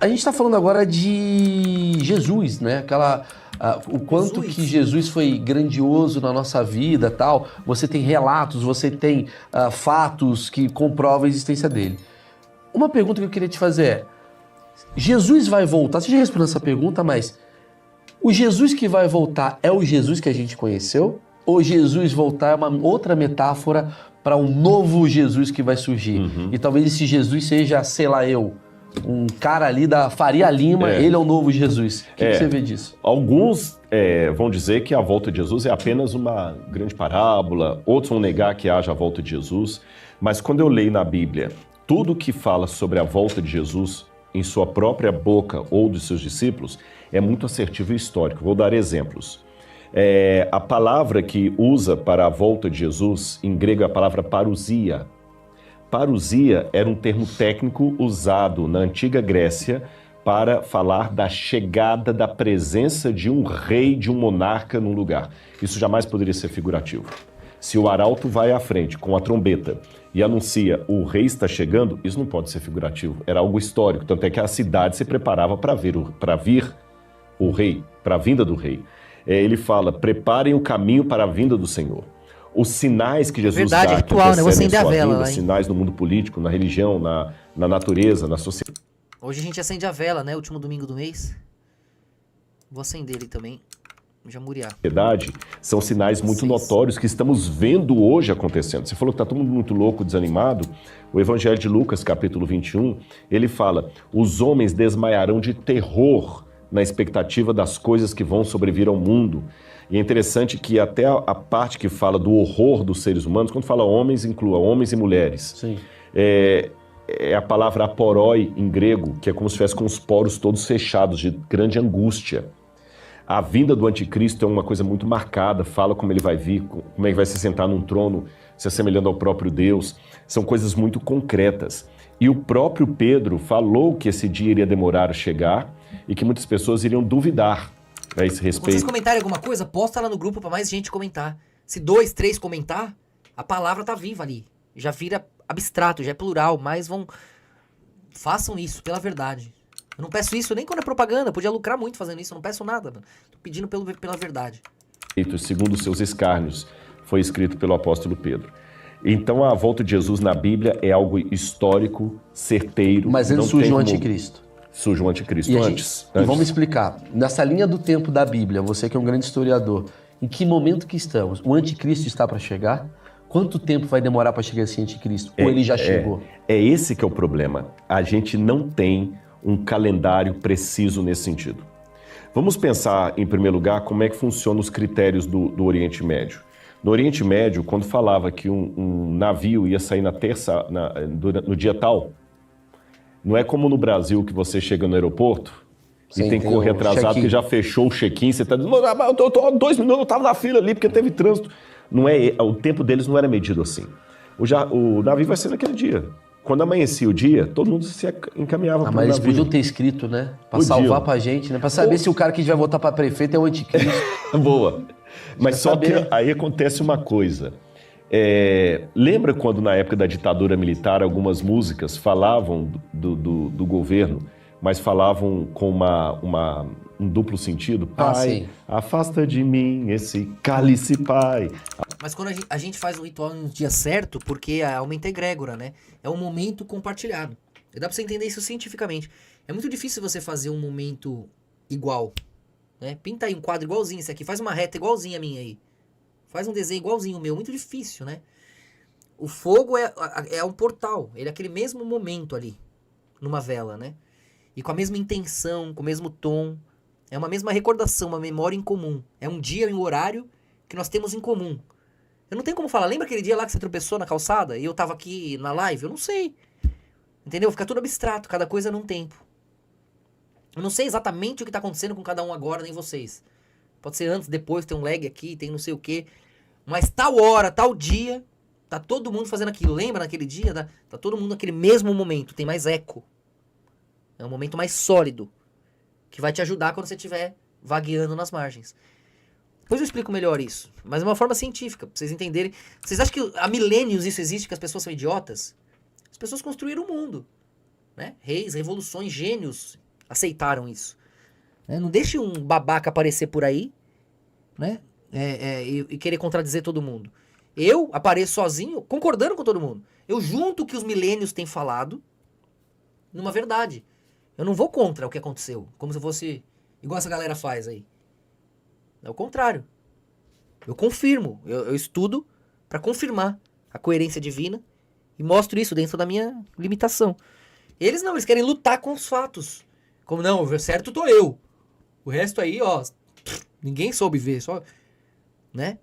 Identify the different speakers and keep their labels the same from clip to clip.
Speaker 1: A gente está falando agora de Jesus, né? O quanto que Jesus foi grandioso na nossa vida, tal. Você tem relatos, você tem fatos que comprovam a existência dele. Uma pergunta que eu queria te fazer é: Jesus vai voltar? Você já respondeu essa pergunta, mas o Jesus que vai voltar é o Jesus que a gente conheceu? Ou Jesus voltar é uma outra metáfora para um novo Jesus que vai surgir? E talvez esse Jesus seja, sei lá, um cara ali da Faria Lima, ele é o novo Jesus. O que você vê disso?
Speaker 2: Alguns vão dizer que a volta de Jesus é apenas uma grande parábola, outros vão negar que haja a volta de Jesus, mas quando eu leio na Bíblia tudo que fala sobre a volta de Jesus em sua própria boca ou dos seus discípulos, é muito assertivo e histórico. Vou dar exemplos. A palavra que usa para a volta de Jesus, em grego, é a palavra parousia. Parousia era um termo técnico usado na antiga Grécia para falar da chegada da presença de um rei, de um monarca num lugar. Isso jamais poderia ser figurativo. Se o arauto vai à frente com a trombeta e anuncia o rei está chegando, isso não pode ser figurativo. Era algo histórico, tanto é que a cidade se preparava para vir o rei, para a vinda do rei. Ele fala, preparem o caminho para a vinda do Senhor. Os sinais que Jesus dá,
Speaker 3: é ritual, né? Você acende a vela,
Speaker 2: vinda, sinais no mundo político, na religião, na natureza, na sociedade.
Speaker 3: Hoje a gente acende a vela, né? Último domingo do mês. Vou acender ele também. Já muriar.
Speaker 2: São sinais muito notórios que estamos vendo hoje acontecendo. Você falou que está todo mundo muito louco, desanimado. O Evangelho de Lucas, capítulo 21, ele fala, os homens desmaiarão de terror na expectativa das coisas que vão sobrevir ao mundo. E é interessante que até a parte que fala do horror dos seres humanos, quando fala homens, inclua homens e mulheres.
Speaker 1: Sim.
Speaker 2: É a palavra aporoi em grego, que é como se estivesse com os poros todos fechados, de grande angústia. A vinda do anticristo é uma coisa muito marcada, fala como ele vai vir, como ele vai se sentar num trono, se assemelhando ao próprio Deus. São coisas muito concretas. E o próprio Pedro falou que esse dia iria demorar a chegar e que muitas pessoas iriam duvidar a esse respeito.
Speaker 3: Se vocês comentarem alguma coisa, posta lá no grupo pra mais gente comentar. Se 2, 3 comentar, a palavra tá viva ali. Já vira abstrato, já é plural, mas façam isso, pela verdade. Eu não peço isso nem quando é propaganda, podia lucrar muito fazendo isso, eu não peço nada, mano. Tô pedindo pela verdade.
Speaker 2: Segundo os seus escárnios, foi escrito pelo apóstolo Pedro. Então a volta de Jesus na Bíblia é algo histórico, certeiro.
Speaker 1: Mas ele surge um anticristo.
Speaker 2: Surge um anticristo antes.
Speaker 1: E vamos explicar. Nessa linha do tempo da Bíblia, você que é um grande historiador, em que momento que estamos? O anticristo está para chegar? Quanto tempo vai demorar para chegar esse anticristo? Ou ele já chegou?
Speaker 2: É esse que é o problema. A gente não tem um calendário preciso nesse sentido. Vamos pensar, em primeiro lugar, como é que funcionam os critérios do Oriente Médio. No Oriente Médio, quando falava que um navio ia sair no dia tal, não é como no Brasil que você chega no aeroporto e tem que correr atrasado porque já fechou o check-in, você está dizendo, eu tô 2 minutos, eu estava na fila ali porque teve trânsito. O tempo deles não era medido assim. O navio vai ser naquele dia. Quando amanhecia o dia, todo mundo se encaminhava para o navio.
Speaker 1: Mas eles podiam ter escrito, né? Para salvar pra gente, né? Para saber se o cara que vai voltar para prefeito é o anticristo.
Speaker 2: Boa. Mas só que aí acontece uma coisa. Lembra quando na época da ditadura militar algumas músicas falavam do governo, mas falavam com um duplo sentido? Pai, afasta de mim esse cálice, pai.
Speaker 3: Mas quando a gente faz o ritual no dia certo, porque aumenta a egrégora, né? É um momento compartilhado. E dá pra você entender isso cientificamente. É muito difícil você fazer um momento igual, né? Pinta aí um quadro igualzinho esse aqui, faz uma reta igualzinha a minha aí. Faz um desenho igualzinho o meu, muito difícil, né? O fogo é um portal, ele é aquele mesmo momento ali, numa vela, né? E com a mesma intenção, com o mesmo tom. É uma mesma recordação, uma memória em comum. É um dia e um horário que nós temos em comum. Eu não tenho como falar, lembra aquele dia lá que você tropeçou na calçada e eu tava aqui na live? Eu não sei. Entendeu? Fica tudo abstrato, cada coisa num tempo. Eu não sei exatamente o que tá acontecendo com cada um agora, nem vocês. Pode ser antes, depois, tem um lag aqui, tem não sei o quê. Mas tal hora, tal dia, tá todo mundo fazendo aquilo. Lembra naquele dia? Tá todo mundo naquele mesmo momento, tem mais eco. É um momento mais sólido, que vai te ajudar quando você estiver vagueando nas margens. Depois eu explico melhor isso, mas de uma forma científica, pra vocês entenderem. Vocês acham que há milênios isso existe, que as pessoas são idiotas? As pessoas construíram o mundo, né? Reis, revoluções, gênios, aceitaram isso. Né? Não deixe um babaca aparecer por aí, né? E querer contradizer todo mundo. Eu apareço sozinho, concordando com todo mundo. Eu junto o que os milênios têm falado numa verdade. Eu não vou contra o que aconteceu, como se fosse igual essa galera faz aí. É o contrário. Eu confirmo, eu estudo para confirmar a coerência divina e mostro isso dentro da minha limitação. Eles não, eles querem lutar com os fatos. Como não, o certo tô eu. O resto aí, ó, ninguém soube ver, só, né?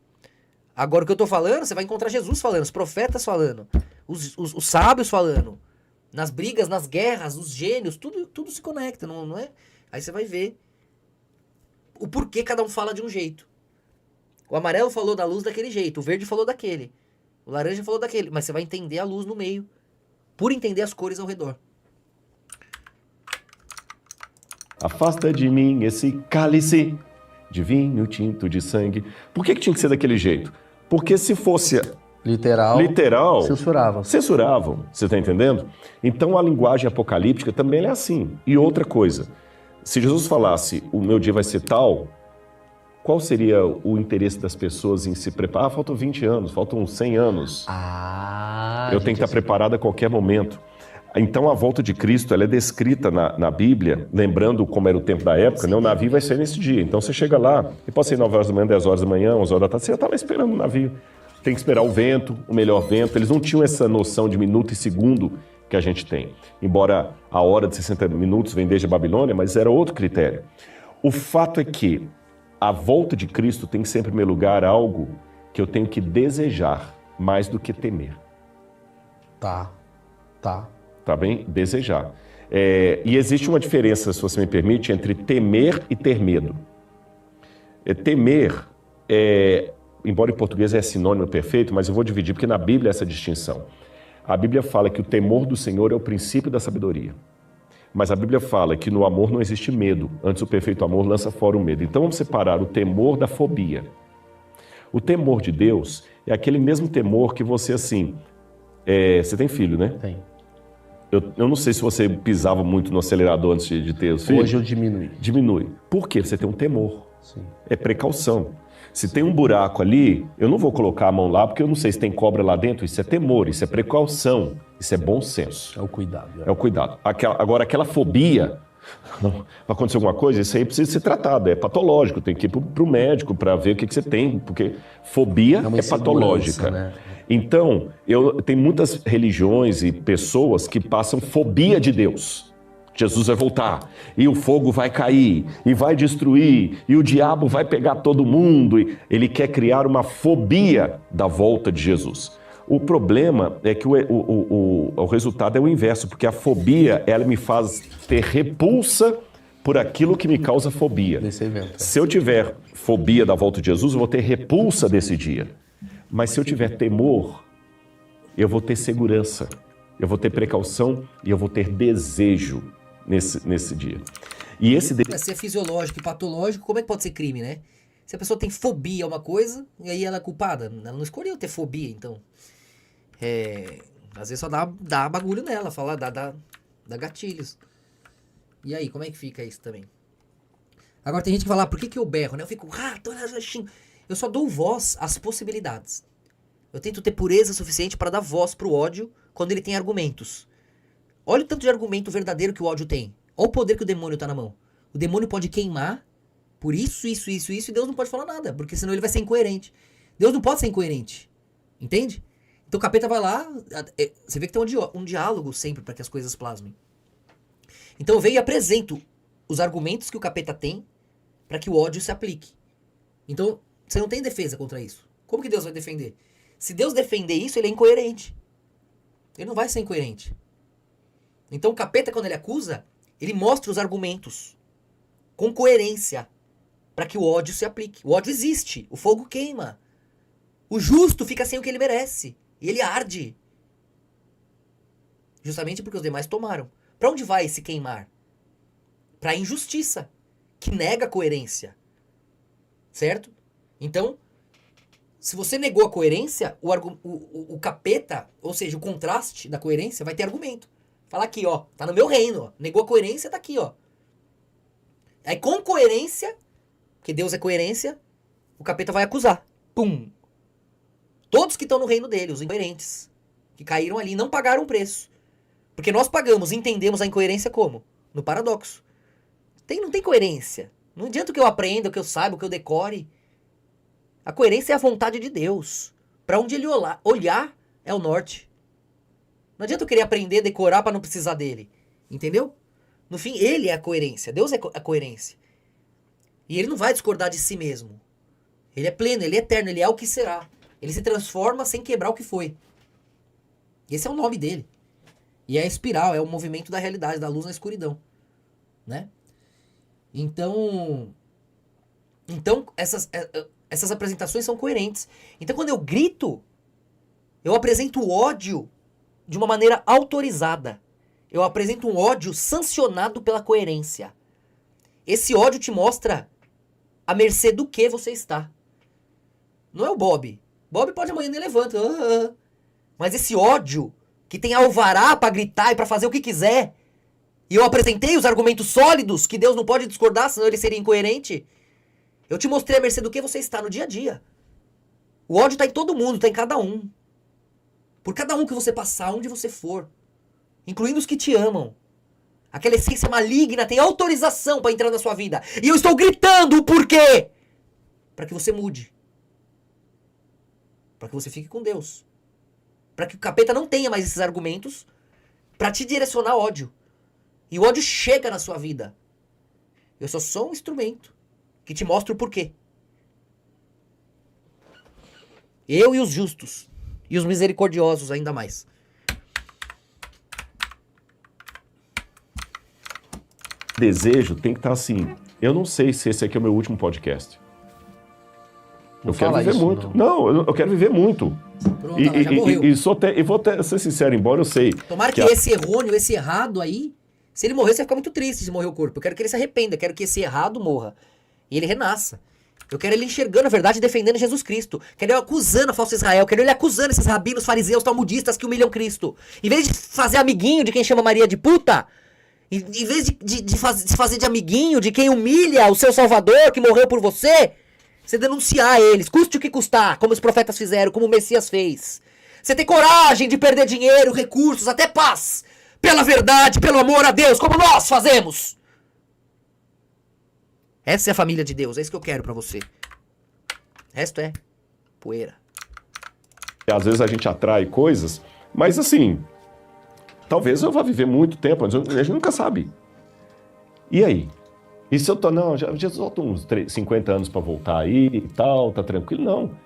Speaker 3: Agora o que eu tô falando, você vai encontrar Jesus falando, os profetas falando, os sábios falando, nas brigas, nas guerras, os gênios, tudo se conecta, não é? Aí você vai ver o porquê cada um fala de um jeito. O amarelo falou da luz daquele jeito, o verde falou daquele, o laranja falou daquele, mas você vai entender a luz no meio, por entender as cores ao redor.
Speaker 2: Afasta de mim esse cálice de vinho tinto de sangue. Por que tinha que ser daquele jeito? Porque se fosse literal, censuravam. Você está entendendo? Então a linguagem apocalíptica também é assim. E outra coisa, se Jesus falasse, o meu dia vai ser tal, qual seria o interesse das pessoas em se preparar? Faltam 20 anos, faltam 100 anos. Eu tenho que estar preparado a qualquer momento. Então a volta de Cristo ela é descrita na Bíblia, lembrando como era o tempo da época, né? O navio vai sair nesse dia. Então você chega lá, e pode ser 9 horas da manhã, 10 horas da manhã, 11 horas da tarde, você já está lá esperando o navio. Tem que esperar o vento, o melhor vento. Eles não tinham essa noção de minuto e segundo que a gente tem. Embora a hora de 60 minutos vem desde a Babilônia, mas era outro critério. O fato é que a volta de Cristo tem sempre, em primeiro lugar, algo que eu tenho que desejar mais do que temer. Tá bem? Desejar. E existe uma diferença, se você me permite, entre temer e ter medo. Temer, embora em português é sinônimo perfeito, mas eu vou dividir, porque na Bíblia é essa distinção. A Bíblia fala que o temor do Senhor é o princípio da sabedoria. Mas a Bíblia fala que no amor não existe medo. Antes o perfeito amor lança fora o medo. Então vamos separar o temor da fobia. O temor de Deus é aquele mesmo temor que você, assim... você tem filho, né?
Speaker 1: Tem.
Speaker 2: Eu não sei se você pisava muito no acelerador antes de ter os filhos.
Speaker 1: Hoje eu diminui.
Speaker 2: Diminui. Por quê? Você tem um temor.
Speaker 1: Sim.
Speaker 2: É precaução. Se tem um buraco ali, eu não vou colocar a mão lá porque eu não sei se tem cobra lá dentro. Isso é temor, isso é precaução, isso é bom senso.
Speaker 1: É o cuidado.
Speaker 2: É o cuidado. Agora, aquela fobia, vai acontecer alguma coisa, isso aí precisa ser tratado, é patológico, tem que ir para o médico para ver o que você tem, porque fobia é patológica.
Speaker 1: Né?
Speaker 2: Então, tem muitas religiões e pessoas que passam fobia de Deus. Jesus vai voltar, e o fogo vai cair, e vai destruir, e o diabo vai pegar todo mundo. E ele quer criar uma fobia da volta de Jesus. O problema é que o resultado é o inverso, porque a fobia, ela me faz ter repulsa por aquilo que me causa fobia.
Speaker 1: Nesse evento.
Speaker 2: Se eu tiver fobia da volta de Jesus, eu vou ter repulsa desse dia. Mas se eu tiver temor, eu vou ter segurança, eu vou ter precaução e eu vou ter desejo nesse dia. E esse
Speaker 3: Se é fisiológico e patológico, como é que pode ser crime, né? Se a pessoa tem fobia a uma coisa, e aí ela é culpada. Ela não escolheu ter fobia, então. Às vezes só dá bagulho nela, dá gatilhos. E aí, como é que fica isso também? Agora tem gente que fala, por que eu berro, né? Eu fico, eu só dou voz às possibilidades. Eu tento ter pureza suficiente para dar voz pro ódio quando ele tem argumentos. Olha o tanto de argumento verdadeiro que o ódio tem. Olha o poder que o demônio tá na mão. O demônio pode queimar por isso, e Deus não pode falar nada, porque senão ele vai ser incoerente. Deus não pode ser incoerente. Entende? Então o capeta vai lá, você vê que tem um diálogo sempre para que as coisas plasmem. Então eu venho e apresento os argumentos que o capeta tem para que o ódio se aplique. Então você não tem defesa contra isso. Como que Deus vai defender? Se Deus defender isso, ele é incoerente. Ele não vai ser incoerente. Então o capeta, quando ele acusa, ele mostra os argumentos com coerência para que o ódio se aplique. O ódio existe, o fogo queima. O justo fica sem o que ele merece e ele arde. Justamente porque os demais tomaram. Para onde vai esse queimar? Para a injustiça, que nega a coerência. Certo? Então, se você negou a coerência, o capeta, ou seja, o contraste da coerência, vai ter argumento. Fala aqui, ó, tá no meu reino, ó. Negou a coerência, tá aqui, ó. Aí com coerência, porque Deus é coerência, o capeta vai acusar. Pum! Todos que estão no reino dele, os incoerentes, que caíram ali, não pagaram o preço. Porque nós pagamos, entendemos a incoerência como? No paradoxo. Não tem coerência. Não adianta o que eu aprenda, o que eu saiba, o que eu decore. A coerência é a vontade de Deus. Para onde ele olhar é o norte. Não adianta eu querer aprender, decorar para não precisar dele. Entendeu? No fim, ele é a coerência. Deus é a coerência. E ele não vai discordar de si mesmo. Ele é pleno, ele é eterno, ele é o que será. Ele se transforma sem quebrar o que foi. Esse é o nome dele. E é a espiral, é o movimento da realidade, da luz na escuridão. Né? Então essas apresentações são coerentes. Então quando eu grito, eu apresento o ódio de uma maneira autorizada. Eu apresento um ódio sancionado pela coerência. Esse ódio te mostra à mercê do que você está. Não é o Bob. Bob pode amanhã nem levanta. Mas esse ódio que tem alvará pra gritar e pra fazer o que quiser, e eu apresentei os argumentos sólidos que Deus não pode discordar, senão ele seria incoerente. Eu te mostrei à mercê do que você está no dia a dia. O ódio tá em todo mundo, tá em cada um. Por cada um que você passar, onde você for. Incluindo os que te amam. Aquela essência maligna tem autorização para entrar na sua vida. E eu estou gritando o porquê. Para que você mude. Para que você fique com Deus. Para que o capeta não tenha mais esses argumentos para te direcionar ódio. E o ódio chega na sua vida. Eu sou só um instrumento que te mostra o porquê. Eu e os justos. E os misericordiosos ainda mais.
Speaker 2: Desejo tem que estar assim. Eu não sei se esse aqui é o meu último podcast. Eu quero viver muito. Não, eu quero viver muito.
Speaker 3: Pronto, ela já morreu.
Speaker 2: E vou até ser sincero, embora eu sei.
Speaker 3: Tomara que esse errôneo, esse errado aí, se ele morrer, você vai ficar muito triste se morrer o corpo. Eu quero que ele se arrependa, quero que esse errado morra. E ele renasça. Eu quero ele enxergando a verdade e defendendo Jesus Cristo. Quero ele acusando a falsa Israel. Quero ele acusando esses rabinos, fariseus, talmudistas que humilham Cristo. Em vez de fazer amiguinho de quem chama Maria de puta, em vez de fazer de amiguinho de quem humilha o seu Salvador que morreu por você denunciar eles, custe o que custar, como os profetas fizeram, como o Messias fez. Você ter coragem de perder dinheiro, recursos, até paz, pela verdade, pelo amor a Deus, como nós fazemos. Essa é a família de Deus, é isso que eu quero pra você. O resto é poeira.
Speaker 2: Às vezes a gente atrai coisas, mas assim, talvez eu vá viver muito tempo, mas a gente nunca sabe. E aí? E se eu tô, não, já faltam uns 50 anos pra voltar aí e tal, tá tranquilo? Não.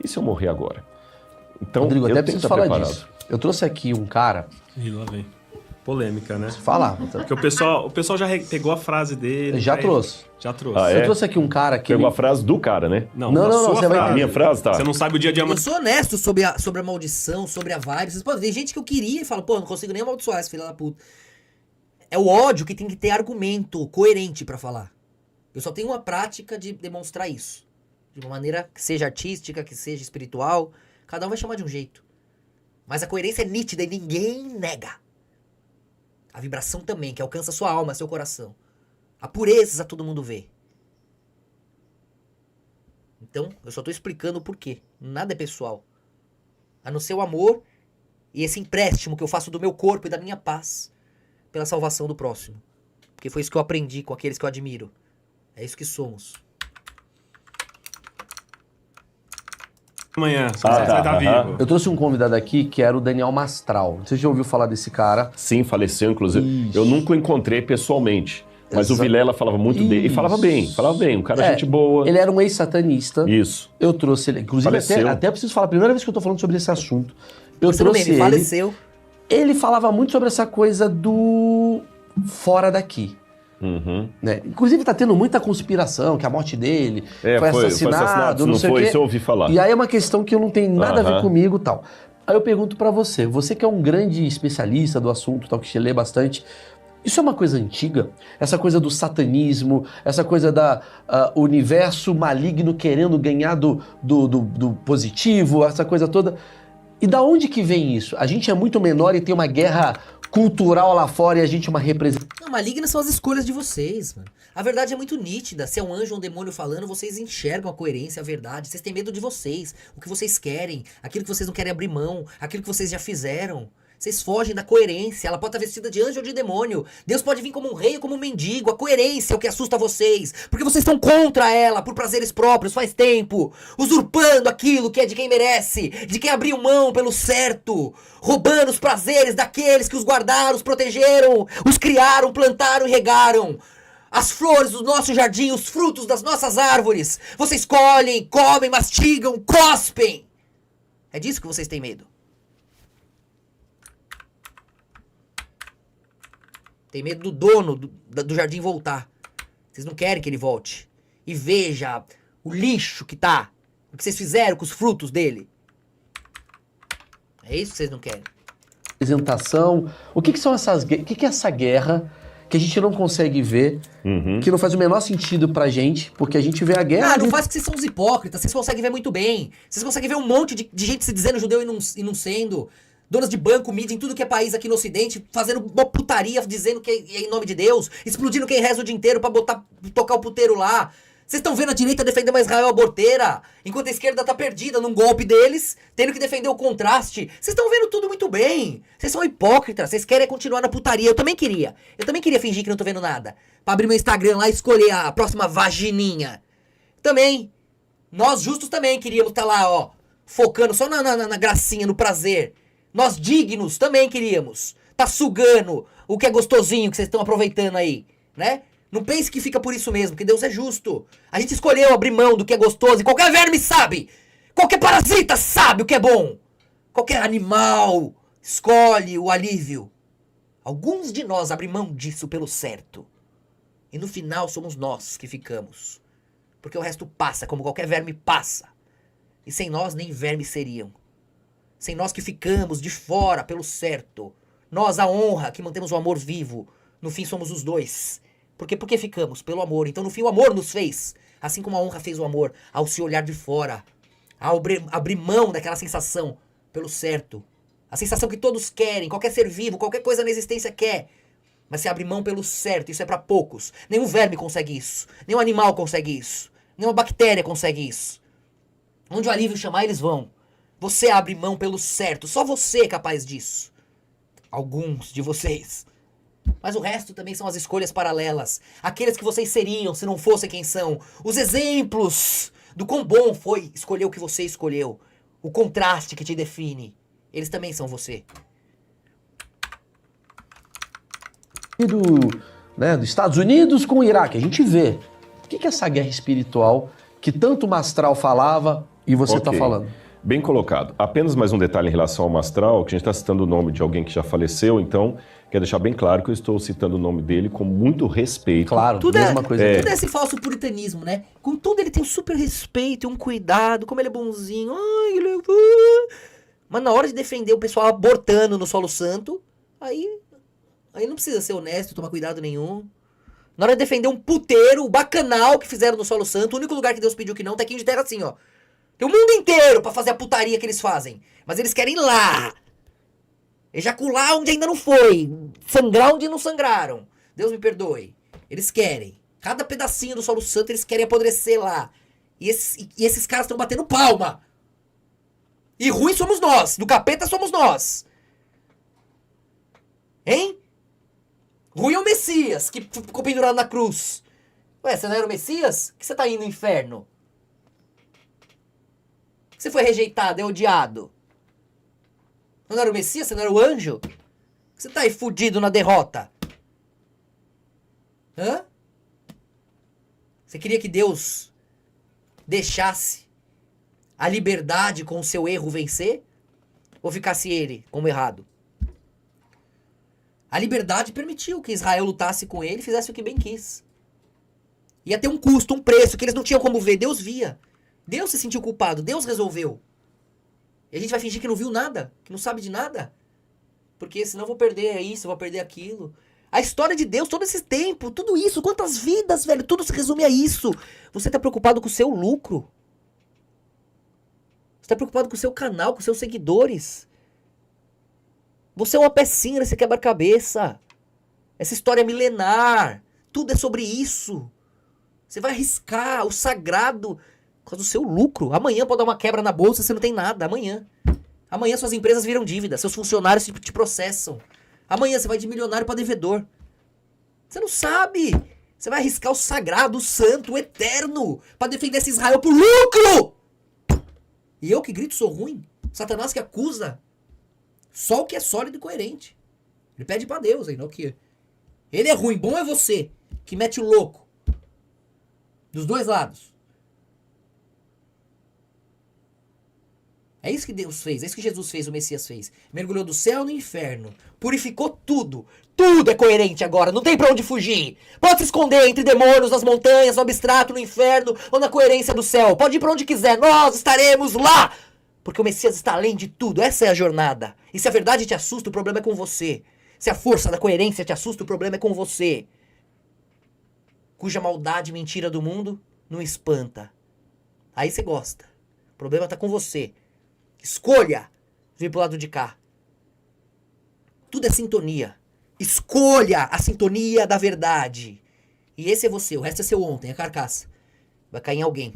Speaker 2: E se eu morrer agora? Então,
Speaker 1: Rodrigo,
Speaker 2: eu
Speaker 1: até
Speaker 2: tenho que
Speaker 1: preciso
Speaker 2: estar
Speaker 1: falar
Speaker 2: preparado.
Speaker 1: disso. Eu trouxe aqui um cara...
Speaker 4: Ih, lá vem. Polêmica, né?
Speaker 1: Fala.
Speaker 4: Porque o pessoal já pegou a frase dele.
Speaker 1: Já trouxe.
Speaker 4: Já trouxe.
Speaker 2: Ah, é?
Speaker 1: Eu trouxe aqui um cara que...
Speaker 2: Pegou a frase do cara, né?
Speaker 4: Não,
Speaker 1: Não, você vai-
Speaker 2: A minha frase, tá.
Speaker 4: Você não sabe o dia de
Speaker 3: Eu
Speaker 4: amanhã.
Speaker 3: sou honesto sobre a maldição, sobre a vibe. Vocês podem ver gente que eu queria e fala, pô, não consigo nem amaldiçoar esse filho da puta. É o ódio que tem que ter argumento coerente pra falar. Eu só tenho uma prática de demonstrar isso. De uma maneira que seja artística, que seja espiritual. Cada um vai chamar de um jeito. Mas a coerência é nítida e ninguém nega. A vibração também, que alcança sua alma, seu coração. A pureza todo mundo vê. Então, eu só tô explicando o porquê. Nada é pessoal. A não ser o amor e esse empréstimo que eu faço do meu corpo e da minha paz pela salvação do próximo. Porque foi isso que eu aprendi com aqueles que eu admiro. É isso que somos.
Speaker 4: Amanhã, você vai estar vivo.
Speaker 1: Eu trouxe um convidado aqui que era o Daniel Mastral. Você já ouviu falar desse cara?
Speaker 2: Sim, faleceu, inclusive.
Speaker 1: Isso.
Speaker 2: Eu nunca o encontrei pessoalmente. Mas o Vilela falava muito dele. E falava bem. Um cara gente boa.
Speaker 1: Ele era um ex-satanista.
Speaker 2: Isso.
Speaker 1: Eu trouxe ele. Inclusive,
Speaker 2: Faleceu.
Speaker 1: até preciso falar, a primeira vez que eu tô falando sobre esse assunto. Eu
Speaker 3: Você não
Speaker 1: trouxe
Speaker 3: meme,
Speaker 1: ele.
Speaker 3: faleceu.
Speaker 1: Ele falava muito sobre essa coisa do fora daqui.
Speaker 2: Uhum.
Speaker 1: Né? Inclusive tá tendo muita conspiração, que a morte dele
Speaker 2: É,
Speaker 1: foi
Speaker 2: foi
Speaker 1: assassinado,
Speaker 2: assassinado,
Speaker 1: não
Speaker 2: não
Speaker 1: sei
Speaker 2: foi,
Speaker 1: o quê.
Speaker 2: isso eu ouvi falar.
Speaker 1: E aí é uma questão que eu não tenho nada a ver
Speaker 2: Aham.
Speaker 1: comigo e tal. Aí eu pergunto pra você, você que é um grande especialista do assunto, tal, que lê bastante, isso é uma coisa antiga? Essa coisa do satanismo, essa coisa da universo maligno querendo ganhar do positivo, essa coisa toda. E da onde que vem isso? A gente é muito menor e tem uma guerra cultural lá fora e a gente uma representação.
Speaker 3: Não, malignas são as escolhas de vocês, mano. A verdade é muito nítida. Se é um anjo ou um demônio falando, vocês enxergam a coerência, a verdade. Vocês têm medo de vocês, o que vocês querem, aquilo que vocês não querem abrir mão, aquilo que vocês já fizeram. Vocês fogem da coerência. Ela pode estar vestida de anjo ou de demônio. Deus pode vir como um rei ou como um mendigo. A coerência é o que assusta vocês. Porque vocês estão contra ela por prazeres próprios faz tempo. Usurpando aquilo que é de quem merece. De quem abriu mão pelo certo. Roubando os prazeres daqueles que os guardaram, os protegeram, os criaram, plantaram e regaram. As flores do nosso jardim, os frutos das nossas árvores. Vocês colhem, comem, mastigam, cospem. É disso que vocês têm medo. Tem medo do dono do jardim voltar. Vocês não querem que ele volte. E veja o lixo que tá. O que vocês fizeram com os frutos dele. É isso que vocês não querem.
Speaker 1: Representação. O que são essas guerras? O que é essa guerra que a gente não consegue ver, que não faz o menor sentido pra gente, porque a gente vê a guerra...
Speaker 3: Não faz porque vocês são os hipócritas, vocês conseguem ver muito bem. Vocês conseguem ver um monte de gente se dizendo judeu e não sendo... Donas de banco, mídia, em tudo que é país aqui no Ocidente, fazendo uma putaria, dizendo que é em nome de Deus, explodindo quem reza o dia inteiro pra tocar o puteiro lá. Vocês estão vendo a direita defender uma Israel aborteira, enquanto a esquerda tá perdida num golpe deles, tendo que defender o contraste. Vocês estão vendo tudo muito bem. Vocês são hipócritas, vocês querem continuar na putaria. Eu também queria fingir que não tô vendo nada. Pra abrir meu Instagram lá e escolher a próxima vagininha. Também. Nós justos também queríamos estar lá, ó, focando só na gracinha, no prazer. Nós dignos também queríamos. Tá sugando o que é gostosinho que vocês estão aproveitando aí, né? Não pense que fica por isso mesmo, porque Deus é justo. A gente escolheu abrir mão do que é gostoso e qualquer verme sabe. Qualquer parasita sabe o que é bom. Qualquer animal escolhe o alívio. Alguns de nós abrem mão disso pelo certo. E no final somos nós que ficamos. Porque o resto passa como qualquer verme passa. E sem nós nem vermes seriam. Sem nós que ficamos de fora pelo certo. Nós, a honra, que mantemos o amor vivo. No fim somos os dois. Por que ficamos? Pelo amor. Então no fim o amor nos fez. Assim como a honra fez o amor. Ao se olhar de fora. Ao abrir mão daquela sensação pelo certo. A sensação que todos querem. Qualquer ser vivo, qualquer coisa na existência quer. Mas se abre mão pelo certo. Isso é pra poucos. Nenhum verme consegue isso. Nenhum animal consegue isso. Nenhuma bactéria consegue isso. Onde o alívio chamar, eles vão. Você abre mão pelo certo. Só você é capaz disso. Alguns de vocês. Mas o resto também são as escolhas paralelas. Aqueles que vocês seriam se não fossem quem são. Os exemplos do quão bom foi escolher o que você escolheu. O contraste que te define. Eles também são você.
Speaker 1: Dos Estados Unidos com o Iraque. A gente vê. O que é essa guerra espiritual que tanto o Mastral falava e você está falando?
Speaker 2: Bem colocado. Apenas mais um detalhe em relação ao Mastral, que a gente está citando o nome de alguém que já faleceu, então quero deixar bem claro que eu estou citando o nome dele com muito respeito.
Speaker 1: Claro,
Speaker 3: tudo
Speaker 1: mesma coisa.
Speaker 3: Tudo é esse falso puritanismo, né? Com tudo ele tem um super respeito, um cuidado, como ele é bonzinho. Ai, ele é... Mas na hora de defender o pessoal abortando no solo santo, aí não precisa ser honesto, tomar cuidado nenhum. Na hora de defender um puteiro, o bacanal que fizeram no solo santo, o único lugar que Deus pediu que não, tequinho de terra assim, ó. Tem o mundo inteiro pra fazer a putaria que eles fazem. Mas eles querem ir lá. Ejacular onde ainda não foi. Sangrar onde não sangraram. Deus me perdoe. Eles querem. Cada pedacinho do solo santo eles querem apodrecer lá. E esses caras estão batendo palma. E ruim somos nós. Do capeta somos nós. Hein? Ruim é o Messias, que ficou pendurado na cruz. Ué, você não era o Messias? Por que você tá indo no inferno? Você foi rejeitado, é odiado. Você não era o Messias? Você não era o anjo? Você tá aí fudido na derrota. Hã? Você queria que Deus deixasse a liberdade com o seu erro vencer? Ou ficasse ele como errado? A liberdade permitiu que Israel lutasse com ele e fizesse o que bem quis. Ia ter um custo, um preço que eles não tinham como ver. Deus via. Deus se sentiu culpado, Deus resolveu. E a gente vai fingir que não viu nada, que não sabe de nada. Porque senão eu vou perder isso, eu vou perder aquilo. A história de Deus, todo esse tempo, tudo isso, quantas vidas, velho, tudo se resume a isso. Você tá preocupado com o seu lucro. Você tá preocupado com o seu canal, com os seus seguidores. Você é uma pecinha nesse quebra-cabeça. Essa história é milenar. Tudo é sobre isso. Você vai arriscar o sagrado por causa do seu lucro. Amanhã pode dar uma quebra na bolsa, você não tem nada. Amanhã. Amanhã suas empresas viram dívida, seus funcionários te processam. Amanhã você vai de milionário para devedor. Você não sabe. Você vai arriscar o sagrado, o santo, o eterno para defender esse Israel por lucro. E eu que grito sou ruim? Satanás que acusa só o que é sólido e coerente. Ele pede para Deus ainda o que ele é ruim, bom é você que mete o louco. Dos dois lados. É isso que Deus fez, é isso que Jesus fez, o Messias fez. Mergulhou do céu no inferno, purificou tudo. Tudo é coerente agora, não tem pra onde fugir. Pode se esconder entre demônios, nas montanhas, no abstrato, no inferno ou na coerência do céu. Pode ir pra onde quiser, nós estaremos lá. Porque o Messias está além de tudo, essa é a jornada. E se a verdade te assusta, o problema é com você. Se a força da coerência te assusta, o problema é com você. Cuja maldade e mentira do mundo não espanta. Aí você gosta. O problema tá com você. Escolha vir pro lado de cá. Tudo é sintonia. Escolha a sintonia da verdade. E esse é você, o resto é seu ontem, é carcaça. Vai cair em alguém.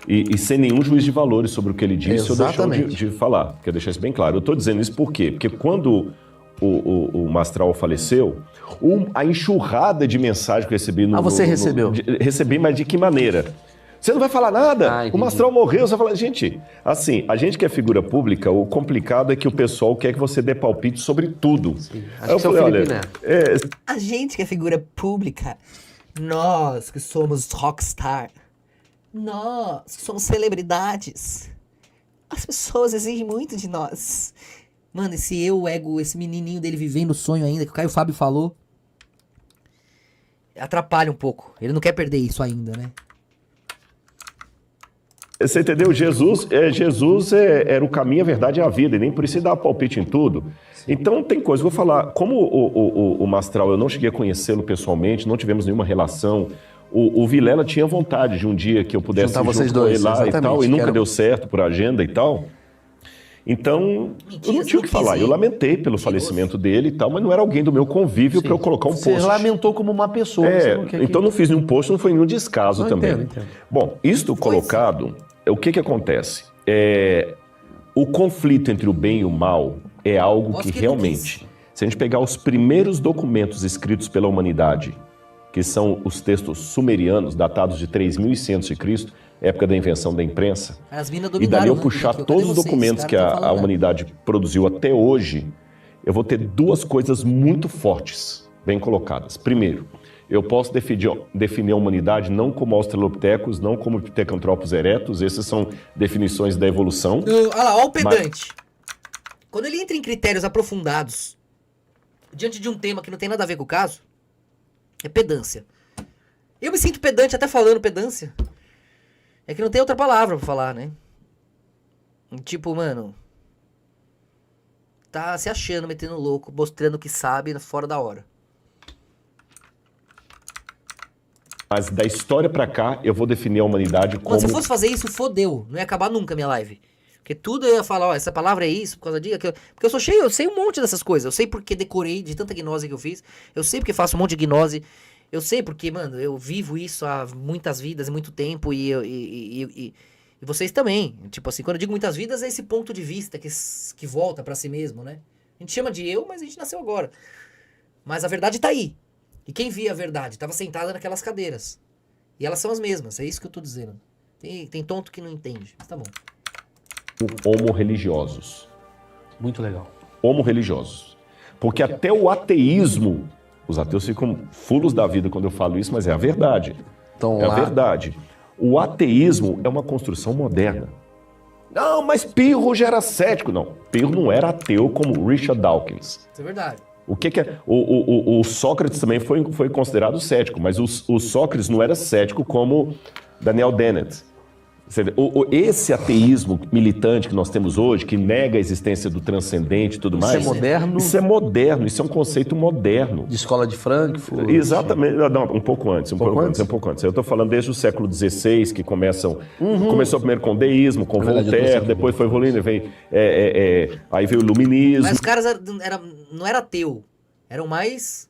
Speaker 2: E sem nenhum juízo de valores sobre o que ele disse ou deixou
Speaker 1: Exatamente.
Speaker 2: de falar. Quero deixar isso bem claro. Eu estou dizendo isso por quê? Porque quando o Mastral faleceu, a enxurrada de mensagem que eu recebi no...
Speaker 1: você recebeu?
Speaker 2: Recebi, mas de que maneira? Você não vai falar nada? O Mastral morreu, você vai falar... Gente, assim, a gente que é figura pública, o complicado é que o pessoal quer que você dê palpite sobre tudo.
Speaker 1: Acho que é o Felipe Neto.
Speaker 3: A gente que é figura pública, nós que somos rockstar, nós que somos celebridades, as pessoas exigem muito de nós. Mano, esse eu, ego, esse menininho dele vivendo o sonho ainda, que o Caio Fábio falou, atrapalha um pouco. Ele não quer perder isso ainda, né?
Speaker 2: Você entendeu? Jesus era o caminho, a verdade e a vida, e nem por isso ele dá palpite em tudo. Então tem coisa, eu vou falar, como o Mastral, eu não cheguei a conhecê-lo pessoalmente, não tivemos nenhuma relação. O Vilela tinha vontade de um dia que eu pudesse
Speaker 1: juntar
Speaker 2: ir
Speaker 1: vocês
Speaker 2: junto com
Speaker 1: dois,
Speaker 2: ele lá e
Speaker 1: exatamente,
Speaker 2: tal, e
Speaker 1: que
Speaker 2: nunca
Speaker 1: era-
Speaker 2: deu certo por agenda e tal. Então, eu não tinha o que falar. Eu lamentei pelo falecimento dele e tal, mas não era alguém do meu convívio para eu colocar um
Speaker 1: Você
Speaker 2: post.
Speaker 1: lamentou como uma pessoa. você não quer
Speaker 2: Então não fiz nenhum post, não foi nenhum descaso
Speaker 1: Não,
Speaker 2: também.
Speaker 1: entendo.
Speaker 2: Bom, isto colocado, o que acontece? O conflito entre o bem e o mal é algo
Speaker 3: Posso
Speaker 2: que
Speaker 3: que não
Speaker 2: realmente, se a gente pegar os primeiros documentos escritos pela humanidade, que são os textos sumerianos, datados de 3100 a.C., época da invenção da imprensa,
Speaker 3: As minas
Speaker 2: e
Speaker 3: dominaram,
Speaker 2: dali eu
Speaker 3: né?
Speaker 2: puxar
Speaker 3: Aqui,
Speaker 2: todos
Speaker 3: cadê
Speaker 2: os
Speaker 3: vocês?
Speaker 2: documentos
Speaker 3: Os
Speaker 2: que
Speaker 3: caras tão
Speaker 2: a
Speaker 3: falando, né?
Speaker 2: humanidade produziu até hoje, eu vou ter duas coisas muito fortes, bem colocadas. Primeiro, eu posso definir a humanidade não como australopithecus, não como Pithecanthropus erectus, essas são definições da evolução.
Speaker 3: Olha lá, ó o pedante. Quando ele entra em critérios aprofundados, diante de um tema que não tem nada a ver com o caso, é pedância. Eu me sinto pedante até falando pedância. É que não tem outra palavra pra falar, né? Tipo, mano, tá se achando, metendo louco, mostrando que sabe fora da hora.
Speaker 2: Mas da história pra cá, eu vou definir a humanidade como...
Speaker 3: Mano, se eu fosse fazer isso, fodeu. Não ia acabar nunca a minha live. Porque tudo eu ia falar, ó, essa palavra é isso, por causa disso. Porque eu sou cheio, eu sei um monte dessas coisas. Eu sei porque decorei de tanta gnose que eu fiz. Eu sei porque faço um monte de gnose. Eu sei porque, mano, eu vivo isso há muitas vidas e muito tempo. E vocês também. Tipo assim, quando eu digo muitas vidas, é esse ponto de vista que volta pra si mesmo, né? A gente chama de eu, mas a gente nasceu agora. Mas a verdade tá aí. E quem via a verdade? Tava sentada naquelas cadeiras. E elas são as mesmas, é isso que eu tô dizendo. Tem tonto que não entende, mas tá bom.
Speaker 2: homo-religiosos.
Speaker 1: Muito legal.
Speaker 2: Homo-religiosos. Porque até o ateísmo, os ateus ficam fulos da vida quando eu falo isso, mas é a verdade.
Speaker 1: Então,
Speaker 2: É a
Speaker 1: lá-
Speaker 2: verdade. O ateísmo é uma construção moderna. Não, mas Pirro já era cético. Não, Pirro não era ateu como Richard Dawkins.
Speaker 3: Isso é verdade.
Speaker 2: O que é? O Sócrates também foi considerado cético, mas o Sócrates não era cético como Daniel Dennett. Esse ateísmo militante que nós temos hoje, que nega a existência do transcendente e tudo mais...
Speaker 1: Isso é moderno?
Speaker 2: Isso é moderno, isso é um conceito moderno.
Speaker 1: De escola de Frankfurt?
Speaker 2: Exatamente. Não, um pouco antes. Um pouco antes. Eu estou falando desde o século XVI, que começou primeiro com o deísmo, com Voltaire, depois foi evoluindo, aí veio o iluminismo.
Speaker 3: Mas os caras não eram ateu, eram mais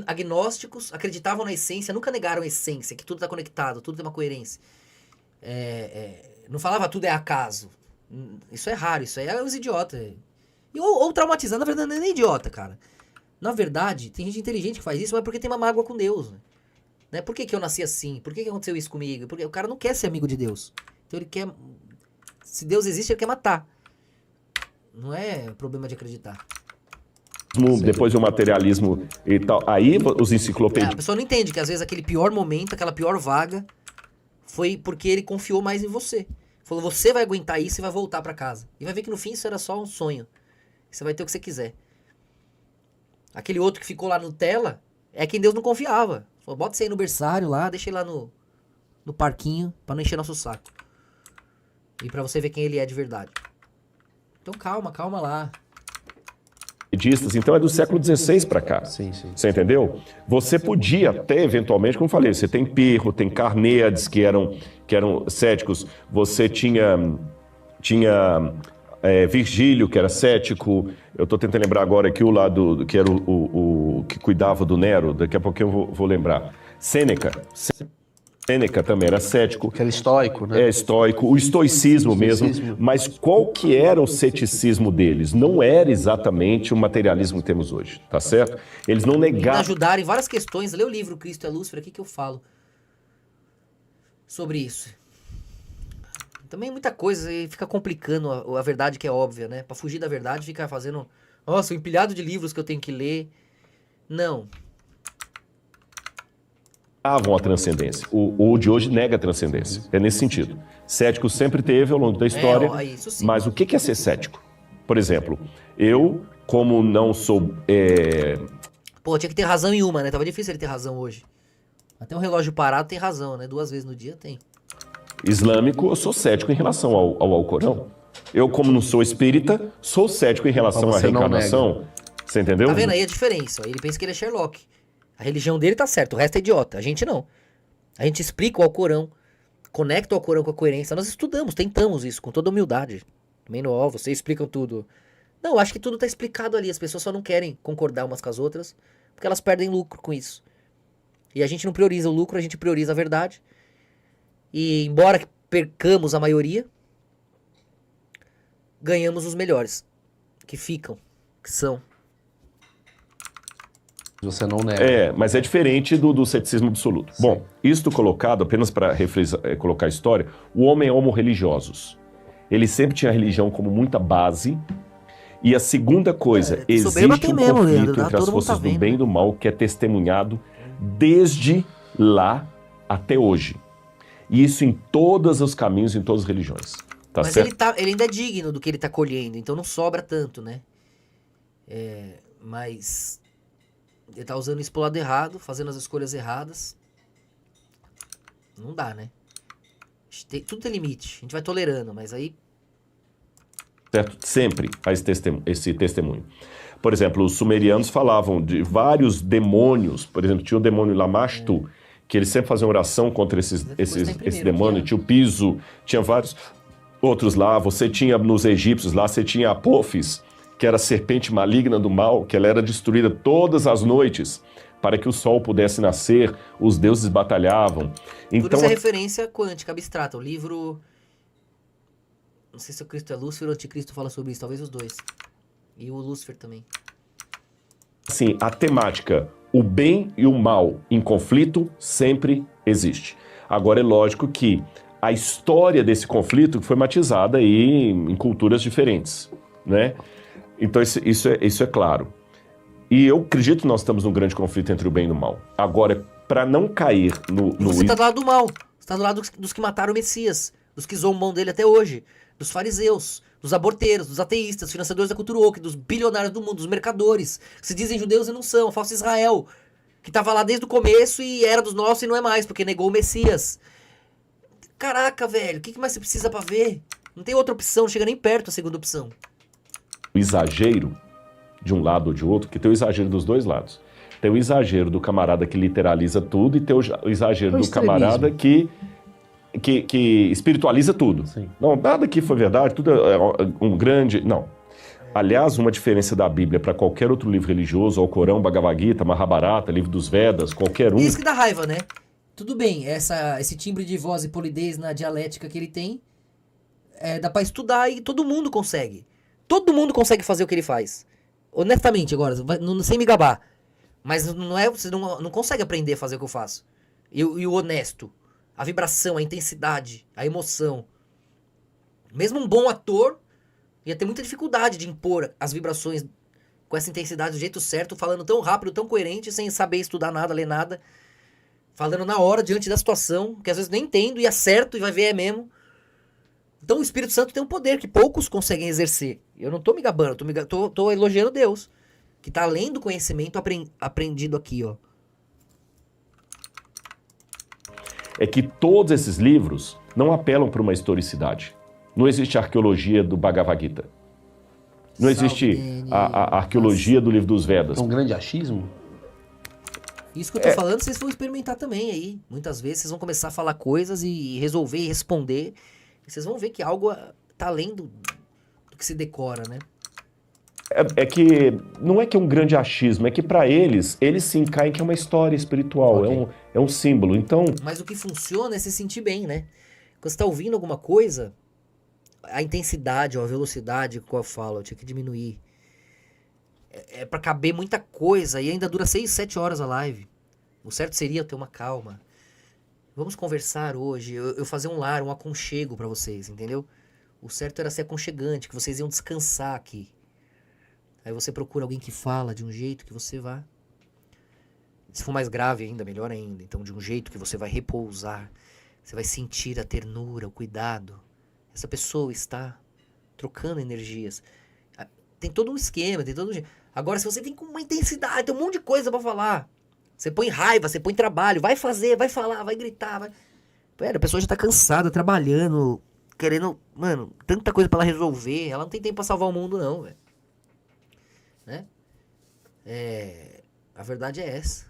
Speaker 3: agnósticos, acreditavam na essência, nunca negaram a essência, que tudo está conectado, tudo tem uma coerência. Não falava tudo é acaso. Isso é raro, isso aí é os idiotas. Ou traumatizando, na verdade não é nem idiota, cara. Na verdade, tem gente inteligente que faz isso, mas porque tem uma mágoa com Deus. Né? Por que eu nasci assim? Por que aconteceu isso comigo? Porque o cara não quer ser amigo de Deus. Então ele quer... Se Deus existe, ele quer matar. Não é problema de acreditar.
Speaker 2: Depois o materialismo e tal. Aí os enciclopedistas...
Speaker 3: A pessoa não entende que às vezes aquele pior momento, aquela pior vaga... Foi porque ele confiou mais em você. Falou, você vai aguentar isso e vai voltar pra casa. E vai ver que no fim isso era só um sonho. Você vai ter o que você quiser. Aquele outro que ficou lá no tela, é quem Deus não confiava. Falou, bota você aí no berçário lá, deixa ele lá no parquinho, pra não encher nosso saco. E pra você ver quem ele é de verdade. Então calma lá.
Speaker 2: Então é do século XVI para cá.
Speaker 1: Sim.
Speaker 2: Você entendeu? Você podia até, eventualmente, como eu falei, você tem Pirro, tem Carneades, que eram céticos. Você tinha Virgílio, que era cético. Eu estou tentando lembrar agora aqui o lado que era o que cuidava do Nero. Daqui a pouquinho eu vou lembrar. Sêneca também era cético.
Speaker 1: Que era estoico, né?
Speaker 2: Estoico. O estoicismo mesmo. Mas qual que era o ceticismo deles? Não era exatamente o materialismo que temos hoje, tá certo? Eles não negavam...
Speaker 3: Me ajudaram em várias questões. Lê o livro Cristo é Lúcifer, aqui que eu falo sobre isso. Também muita coisa e fica complicando a verdade que é óbvia, né? Pra fugir da verdade, ficar fazendo... Nossa, um empilhado de livros que eu tenho que ler. Não.
Speaker 2: A transcendência. O de hoje nega a transcendência. É nesse sentido. Cético sempre teve ao longo da história.
Speaker 3: Isso sim.
Speaker 2: Mas o que é ser cético? Por exemplo, eu, como não sou...
Speaker 3: Pô, tinha que ter razão em uma, né? Tava difícil ele ter razão hoje. Até um relógio parado tem razão, né? 2 vezes no dia tem.
Speaker 2: Islâmico, eu sou cético em relação ao Alcorão. Eu, como não sou espírita, sou cético em relação à reencarnação. Você entendeu?
Speaker 3: Tá vendo aí a diferença? Ele pensa que ele é Sherlock. A religião dele tá certa, o resto é idiota. A gente não. A gente explica o Alcorão, conecta o Alcorão com a coerência. Nós estudamos, tentamos isso, com toda humildade. Manual, vocês explicam tudo. Não, eu acho que tudo tá explicado ali. As pessoas só não querem concordar umas com as outras, porque elas perdem lucro com isso. E a gente não prioriza o lucro, a gente prioriza a verdade. E embora percamos a maioria, ganhamos os melhores. Que ficam, que são.
Speaker 1: Você não nega.
Speaker 2: Mas é diferente do ceticismo absoluto. Sim. Bom, isto colocado, apenas para colocar a história, o homem é homo religiosos. Ele sempre tinha a religião como muita base. E a segunda coisa, existe um conflito entre as forças do bem e do mal que é testemunhado desde lá até hoje. E isso em todos os caminhos, em todas as religiões. Tá
Speaker 3: Mas
Speaker 2: certo?
Speaker 3: ele ainda é digno do que ele tá colhendo, então não sobra tanto, né? Mas ele tá usando isso pro lado errado, fazendo as escolhas erradas. Não dá, né? Tudo tem limite, a gente vai tolerando, mas aí...
Speaker 2: Certo? Sempre há esse testemunho. Por exemplo, os sumerianos falavam de vários demônios. Por exemplo, tinha o demônio Lamashtu, que eles sempre faziam oração contra esse demônio. Tinha o Piso, tinha vários outros lá. Você tinha nos egípcios lá, você tinha Apophis, que era a serpente maligna do mal, que ela era destruída todas as noites para que o sol pudesse nascer, os deuses batalhavam.
Speaker 3: Então, tudo isso é referência quântica, abstrata. O livro... Não sei se o Cristo é Lúcifer ou o Anticristo fala sobre isso, talvez os dois. E o Lúcifer também.
Speaker 2: Sim, a temática, o bem e o mal em conflito sempre existe. Agora é lógico que a história desse conflito foi matizada aí em culturas diferentes, né? Então isso é claro. E eu acredito que nós estamos num grande conflito entre o bem e o mal. Agora, para não cair no...
Speaker 3: Você está do lado do mal. Você está do lado dos que mataram o Messias, dos que zombam dele até hoje, dos fariseus, dos aborteiros, dos ateístas, financiadores da cultura woke, dos bilionários do mundo, dos mercadores, que se dizem judeus e não são, a falsa Israel, que estava lá desde o começo e era dos nossos e não é mais, porque negou o Messias. caraca, velho, o que mais você precisa pra ver? Não tem outra opção, não chega nem perto a segunda opção.
Speaker 2: O exagero, de um lado ou de outro, que tem o exagero dos dois lados. Tem o exagero do camarada que literaliza tudo e tem o exagero do camarada que espiritualiza tudo.
Speaker 1: Sim.
Speaker 2: Não, nada aqui foi verdade, tudo é um grande... Não. Aliás, uma diferença da Bíblia para qualquer outro livro religioso, Alcorão, Bhagavad Gita, Mahabharata, livro dos Vedas, qualquer um...
Speaker 3: Isso que dá raiva, né? Tudo bem, esse timbre de voz e polidez na dialética que ele tem, dá pra estudar e todo mundo consegue. Todo mundo consegue fazer o que ele faz. Honestamente, agora, sem me gabar. Mas você não consegue aprender a fazer o que eu faço. E o honesto. A vibração, a intensidade, a emoção. Mesmo um bom ator ia ter muita dificuldade de impor as vibrações com essa intensidade do jeito certo, falando tão rápido, tão coerente, sem saber estudar nada, ler nada. Falando na hora, diante da situação, que às vezes nem entendo e acerto e vai ver é mesmo. Então o Espírito Santo tem um poder que poucos conseguem exercer. Eu não tô me gabando, tô elogiando Deus. Que tá além do conhecimento aprendido aqui, ó.
Speaker 2: É que todos esses livros não apelam para uma historicidade. Não existe a arqueologia do Bhagavad Gita. Não existe a arqueologia do livro dos Vedas.
Speaker 1: É um grande achismo?
Speaker 3: Isso que eu tô falando, vocês vão experimentar também aí. Muitas vezes vocês vão começar a falar coisas e resolver e responder. E vocês vão ver que algo tá além do que se decora, né?
Speaker 2: É que não é que é um grande achismo, é que para eles se encaem que é uma história espiritual,
Speaker 1: Ok.
Speaker 2: é um símbolo. Então,
Speaker 3: Mas o que funciona é se sentir bem, né? Quando você tá ouvindo alguma coisa, a intensidade ou a velocidade com a eu falo, eu tinha que diminuir. É pra caber muita coisa e ainda dura 6, 7 horas a live. O certo seria eu ter uma calma. Vamos conversar hoje, eu fazer um lar, um aconchego pra vocês, entendeu? O certo era ser aconchegante, que vocês iam descansar aqui. Aí você procura alguém que fala de um jeito que você vá. Se for mais grave ainda, melhor ainda. Então, de um jeito que você vai repousar. Você vai sentir a ternura, o cuidado. Essa pessoa está trocando energias. Tem todo um esquema, tem todo um jeito. Agora, se você vem com uma intensidade, tem um monte de coisa pra falar. Você põe raiva, você põe trabalho. Vai fazer, vai falar, vai gritar. Vai... Pera, a pessoa já tá cansada, trabalhando, querendo... Mano, tanta coisa pra ela resolver. Ela não tem tempo pra salvar o mundo, não, velho. Né? A verdade é essa.